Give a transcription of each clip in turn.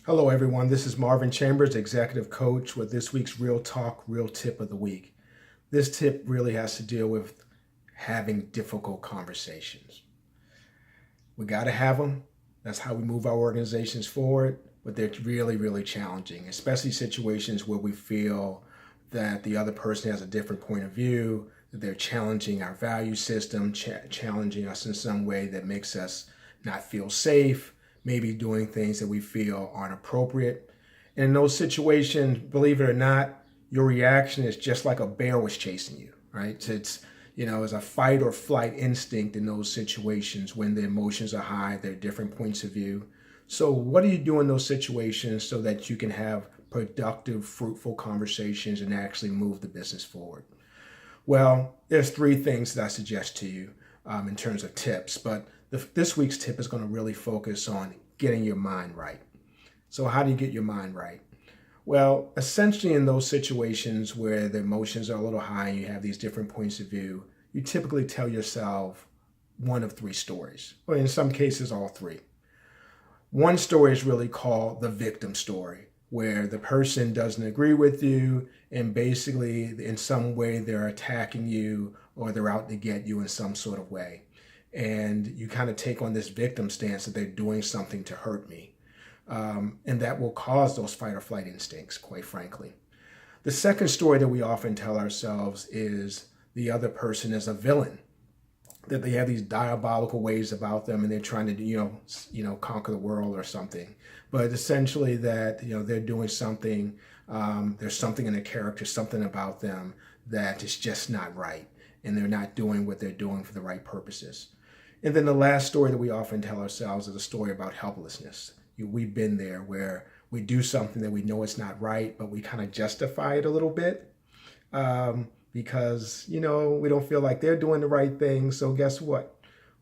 Hello, everyone. This is Marvin Chambers, Executive Coach, with this week's Real Talk, Real Tip of the Week. This tip really has to deal with having difficult conversations. We got to have them. That's how we move our organizations forward, but they're really, really challenging, especially situations where we feel that the other person has a different point of view, that they're challenging our value system, challenging us in some way that makes us not feel safe, maybe doing things that we feel aren't appropriate. And in those situations, believe it or not, your reaction is just like a bear was chasing you, right? So it's a fight or flight instinct in those situations when the emotions are high, there are different points of view. So what do you do in those situations so that you can have productive, fruitful conversations and actually move the business forward? Well, there's three things that I suggest to you in terms of tips, but this week's tip is going to really focus on getting your mind right. So how do you get your mind right? Well, essentially in those situations where the emotions are a little high and you have these different points of view, you typically tell yourself one of three stories, or in some cases, all three. One story is really called the victim story, where the person doesn't agree with you and basically in some way they're attacking you or they're out to get you in some sort of way. And you kind of take on this victim stance that they're doing something to hurt me. And that will cause those fight or flight instincts, quite frankly. The second story that we often tell ourselves is the other person is a villain, that they have these diabolical ways about them and they're trying to, conquer the world or something. But essentially that, they're doing something, there's something in their character, something about them that is just not right. And they're not doing what they're doing for the right purposes. And then the last story that we often tell ourselves is a story about helplessness. We've been there where we do something that we know it's not right, but we kind of justify it a little bit because, we don't feel like they're doing the right thing. So guess what?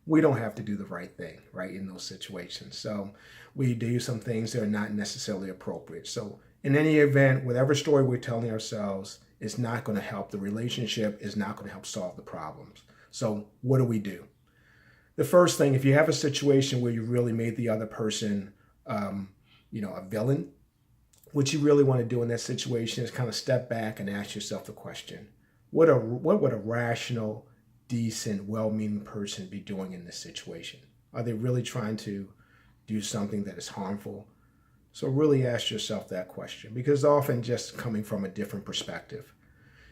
We don't have to do the right thing, right, in those situations. So we do some things that are not necessarily appropriate. So in any event, whatever story we're telling ourselves is not going to help the relationship, is not going to help solve the problems. So what do? The first thing, if you have a situation where you really made the other person, a villain, what you really want to do in that situation is kind of step back and ask yourself the question: what would a rational, decent, well-meaning person be doing in this situation? Are they really trying to do something that is harmful? So really ask yourself that question, because often just coming from a different perspective.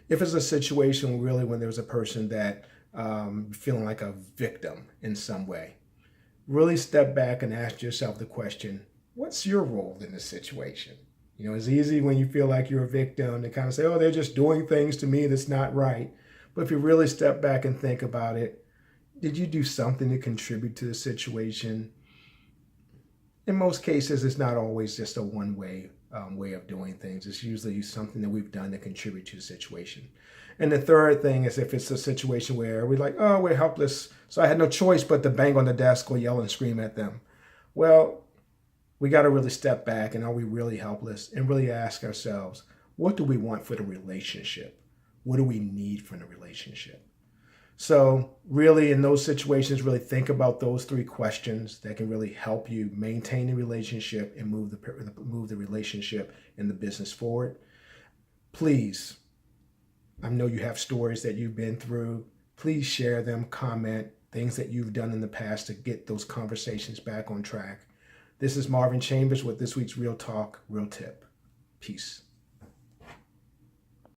If it's a situation really when there's a person that feeling like a victim in some way, really step back and ask yourself the question: what's your role in this situation? It's easy when you feel like you're a victim to kind of say, oh, they're just doing things to me that's not right. But if you really step back and think about it, did you do something to contribute to the situation? In most cases, it's not always just a one-way way of doing things. It's usually something that we've done to contribute to the situation. And the third thing is if it's a situation where we're like, oh, we're helpless, so I had no choice but to bang on the desk or yell and scream at them. Well, we got to really step back, and are we really helpless? And really ask ourselves, what do we want for the relationship? What do we need from the relationship? So really in those situations, really think about those three questions that can really help you maintain the relationship and move the relationship and the business forward. Please, I know you have stories that you've been through. Please share them, comment, things that you've done in the past to get those conversations back on track. This is Marvin Chambers with this week's Real Talk, Real Tip. Peace.